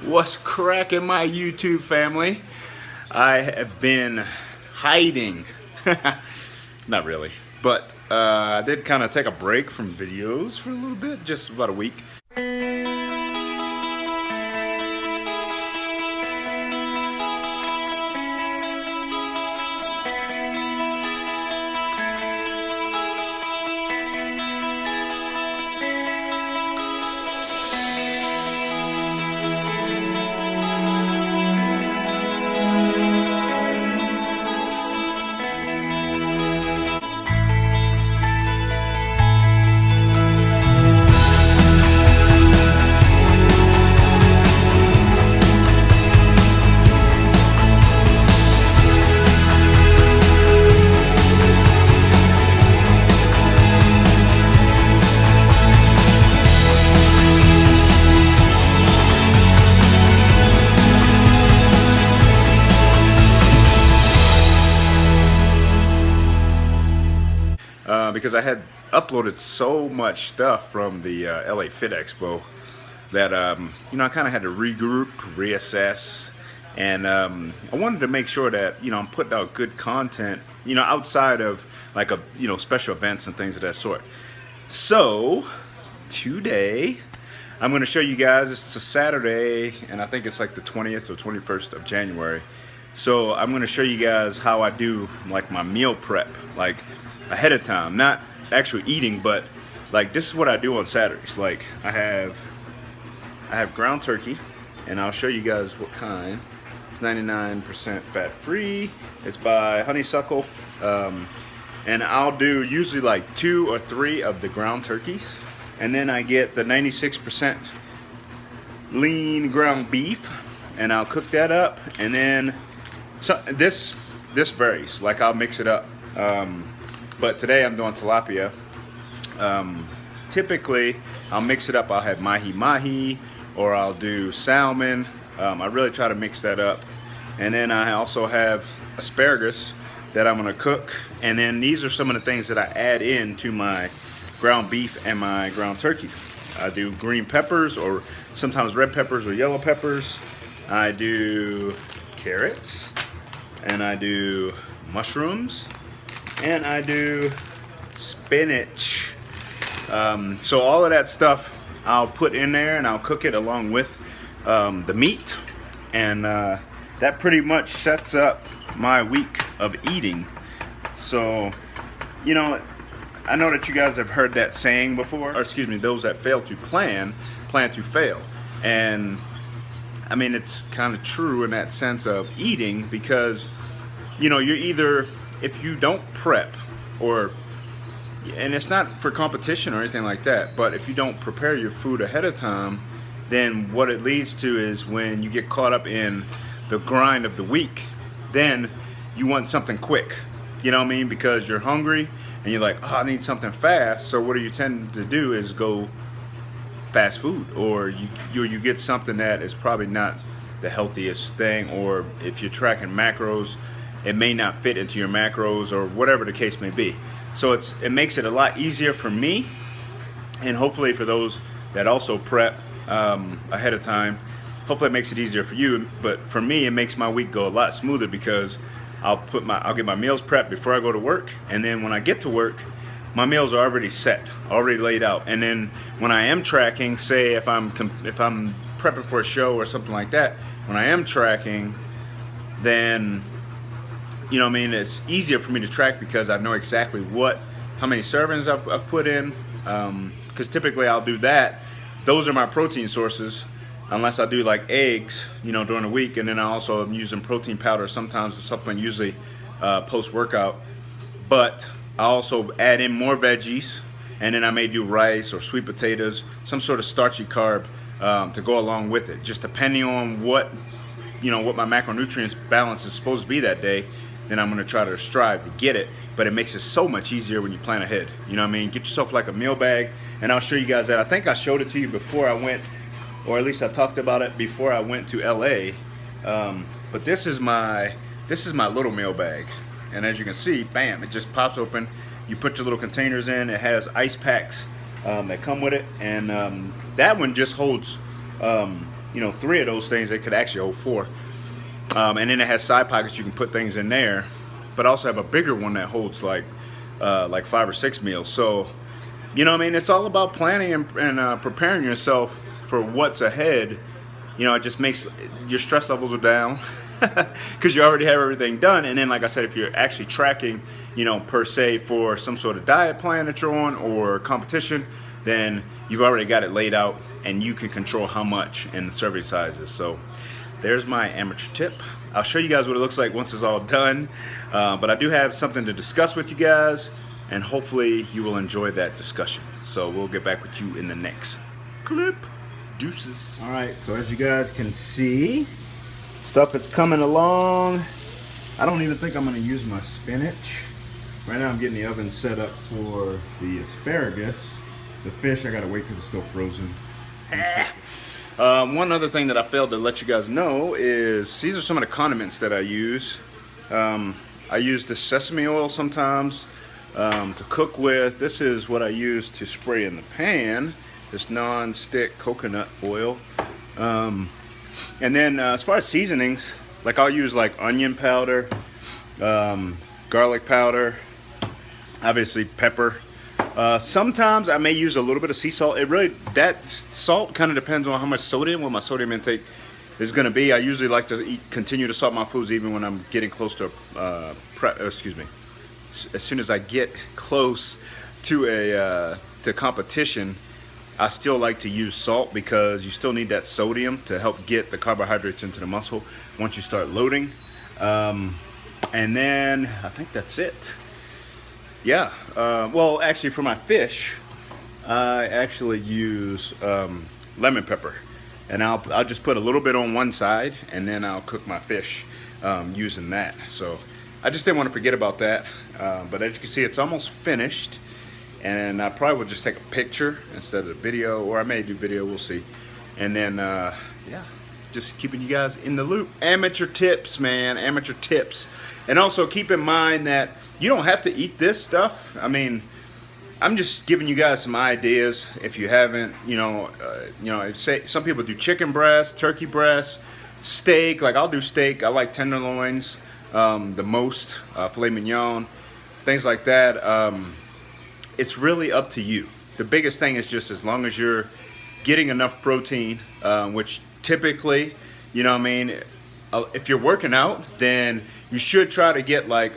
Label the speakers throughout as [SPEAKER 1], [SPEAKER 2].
[SPEAKER 1] What's cracking, my YouTube family? I have been hiding. Not really, but I did kind of take a break from videos for a little bit, just about a week. Because I had uploaded so much stuff from the LA Fit Expo that I kind of had to regroup, reassess, and I wanted to make sure that I'm putting out good content, outside of like special events and things of that sort. So today I'm going to show you guys. It's a Saturday, and I think it's like the 20th or 21st of January. So I'm going to show you guys how I do like my meal prep, like ahead of time, not actually eating, but like this is what I do on Saturdays. Like I have ground turkey, and I'll show you guys what kind. It's 99% fat free. It's by Honeysuckle, and I'll do usually like 2 or 3 of the ground turkeys, and then I get the 96% lean ground beef, and I'll cook that up, and then this varies. Like I'll mix it up. But today I'm doing tilapia. Typically, I'll mix it up. I'll have mahi-mahi, or I'll do salmon. I really try to mix that up. And then I also have asparagus that I'm gonna cook. And then these are some of the things that I add in to my ground beef and my ground turkey. I do green peppers, or sometimes red peppers or yellow peppers. I do carrots, and I do mushrooms, and I do spinach. So all of that stuff I'll put in there, and I'll cook it along with the meat, and that pretty much sets up my week of eating. So I know that you guys have heard that saying before, or excuse me, those that fail to plan to fail. And I mean, it's kind of true in that sense of eating, because you're either, if you don't prep, and it's not for competition or anything like that, but if you don't prepare your food ahead of time, then what it leads to is when you get caught up in the grind of the week, then you want something quick, because you're hungry and you're like, oh, I need something fast. So what do you tend to do is go fast food, or you get something that is probably not the healthiest thing, or if you're tracking macros, it may not fit into your macros, or whatever the case may be. So it makes it a lot easier for me, and hopefully for those that also prep ahead of time. Hopefully it makes it easier for you, but for me it makes my week go a lot smoother, because I'll get my meals prepped before I go to work, and then when I get to work, my meals are already set, already laid out. And then when I am tracking, say if I'm prepping for a show or something like that, when I am tracking, then it's easier for me to track, because I know exactly how many servings I've put in, because typically I'll do that. Those are my protein sources, unless I do like eggs, during the week. And then I also am using protein powder sometimes to supplement, usually post-workout. But I also add in more veggies, and then I may do rice or sweet potatoes, some sort of starchy carb to go along with it, just depending on what my macronutrients balance is supposed to be that day. Then I'm going to try to strive to get it, but it makes it so much easier when you plan ahead. Get yourself like a meal bag, and I'll show you guys that. I think I showed it to you before I went, or at least I talked about it before I went to LA. But this is my little meal bag, and as you can see, bam, it just pops open. You put your little containers in. It has ice packs that come with it, and that one just holds you know, 3 of those things. They could actually hold 4. And then it has side pockets, you can put things in there, but also have a bigger one that holds like 5 or 6 meals. So, you know what I mean? It's all about planning and preparing yourself for what's ahead. You know, it just makes your stress levels are down because you already have everything done. And then, like I said, if you're actually tracking, you know, per se for some sort of diet plan that you're on or competition, then you've already got it laid out and you can control how much and the serving sizes. So there's my amateur tip. I'll show you guys what it looks like once it's all done. But I do have something to discuss with you guys, and hopefully you will enjoy that discussion. So we'll get back with you in the next clip. Deuces. All right, so as you guys can see, stuff is coming along. I don't even think I'm gonna use my spinach. Right now I'm getting the oven set up for the asparagus. The fish, I gotta wait because it's still frozen. One other thing that I failed to let you guys know is these are some of the condiments that I use. I use the sesame oil sometimes to cook with. This is what I use to spray in the pan. This non-stick coconut oil. And then as far as seasonings, like I'll use like onion powder, garlic powder, obviously pepper. Sometimes I may use a little bit of sea salt. That salt kind of depends on how much sodium, what my sodium intake is going to be. I usually like to continue to salt my foods even when I'm getting close to as soon as I get close to competition, I still like to use salt because you still need that sodium to help get the carbohydrates into the muscle once you start loading. And then I think that's it. Yeah, well actually for my fish, I actually use lemon pepper. And I'll just put a little bit on one side and then I'll cook my fish using that. So I just didn't want to forget about that. But as you can see, it's almost finished. And I probably will just take a picture instead of video, or I may do video, we'll see. And then, yeah, just keeping you guys in the loop. Amateur tips, man, amateur tips. And also keep in mind that you don't have to eat this stuff. I mean, I'm just giving you guys some ideas. If you haven't, say some people do chicken breast, turkey breast, steak. Like I'll do steak. I like tenderloins the most, filet mignon, things like that. It's really up to you. The biggest thing is just as long as you're getting enough protein, which typically, you know what I mean, if you're working out, then you should try to get like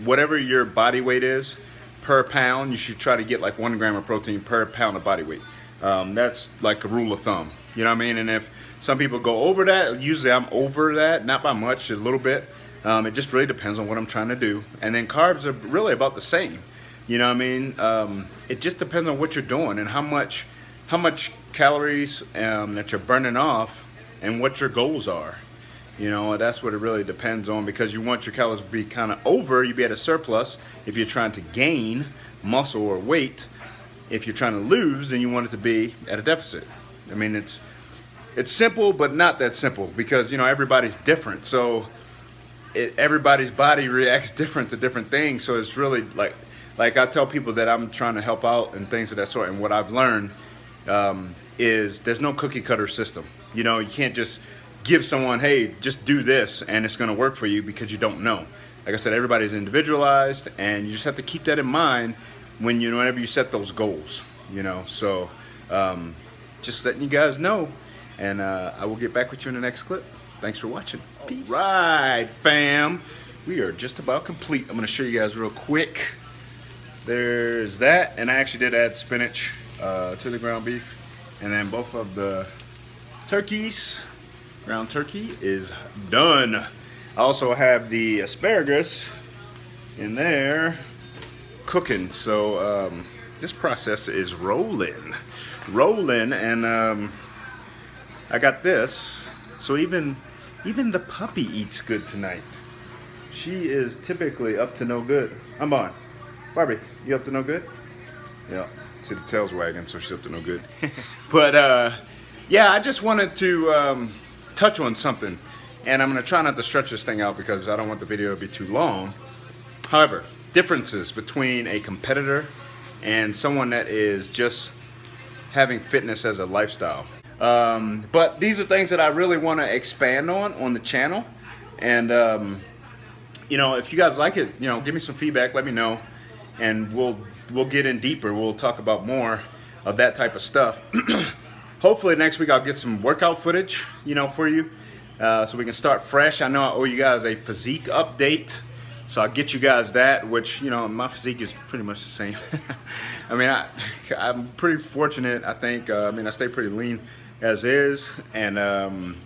[SPEAKER 1] whatever your body weight is per pound. You should try to get like 1 gram of protein per pound of body weight. That's like a rule of thumb, you know what I mean? And if some people go over that, usually I'm over that, not by much, a little bit. It just really depends on what I'm trying to do. And then carbs are really about the same. You know what I mean? It just depends on what you're doing and how much calories that you're burning off and what your goals are. You know, that's what it really depends on, because you want your calories to be kind of over, you be at a surplus if you're trying to gain muscle or weight. If you're trying to lose, then you want it to be at a deficit. I mean, it's simple, but not that simple, because, you know, everybody's different. So everybody's body reacts different to different things. So it's really like I tell people that I'm trying to help out and things of that sort. And what I've learned is there's no cookie cutter system. You know, you can't just give someone, hey, just do this and it's going to work for you, because you don't know. Like I said, everybody's individualized, and you just have to keep that in mind whenever you set those goals, you know. So just letting you guys know, and I will get back with you in the next clip. Thanks for watching. Peace. All right, fam. We are just about complete. I'm going to show you guys real quick. There's that, and I actually did add spinach to the ground beef, and then both of the turkeys, ground turkey, is done. I also have the asparagus in there cooking, so this process is rolling, and I got this, so even the puppy eats good tonight. She is typically up to no good. I'm on. Barbie, you up to no good? Yeah, see the tail's wagging, so she's up to no good. But yeah, I just wanted to touch on something, and I'm going to try not to stretch this thing out because I don't want the video to be too long. However, differences between a competitor and someone that is just having fitness as a lifestyle. But these are things that I really want to expand on the channel. And you know, if you guys like it, you know, give me some feedback, let me know, and we'll get in deeper. We'll talk about more of that type of stuff. Hopefully next week I'll get some workout footage, you know, for you, so we can start fresh. I know I owe you guys a physique update, so I'll get you guys that, which, you know, my physique is pretty much the same. I mean, I'm pretty fortunate, I think. I mean, I stay pretty lean as is, and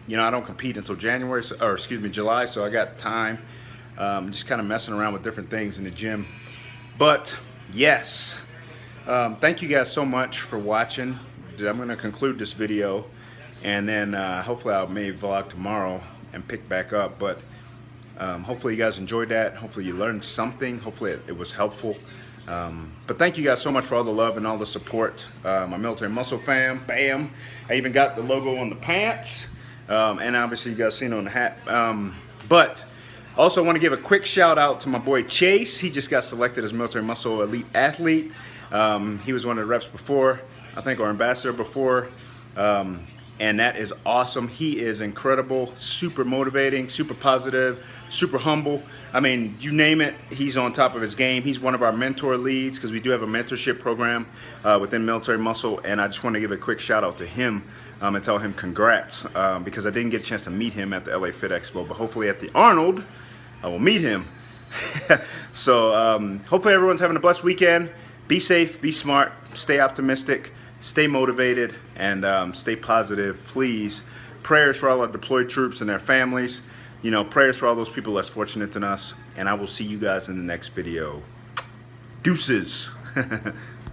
[SPEAKER 1] you know, I don't compete until January, or excuse me, July, so I got time. Just kind of messing around with different things in the gym. But yes, thank you guys so much for watching. I'm going to conclude this video, and then hopefully I may vlog tomorrow and pick back up. But hopefully you guys enjoyed that. Hopefully you learned something. Hopefully it was helpful. But thank you guys so much for all the love and all the support. My Military Muscle fam, bam. I even got the logo on the pants, and obviously you guys seen it on the hat. But also want to give a quick shout out to my boy Chase. He just got selected as Military Muscle Elite Athlete. He was one of the reps before, I think, or ambassador before. And that is awesome. He is incredible, super motivating, super positive, super humble. I mean, you name it, he's on top of his game. He's one of our mentor leads, because we do have a mentorship program within Military Muscle. And I just want to give a quick shout out to him and tell him congrats, because I didn't get a chance to meet him at the LA Fit Expo, but hopefully at the Arnold, I will meet him. So hopefully everyone's having a blessed weekend. Be safe, be smart, stay optimistic, stay motivated, and stay positive, please. Prayers for all our deployed troops and their families. You know, prayers for all those people less fortunate than us. And I will see you guys in the next video. Deuces.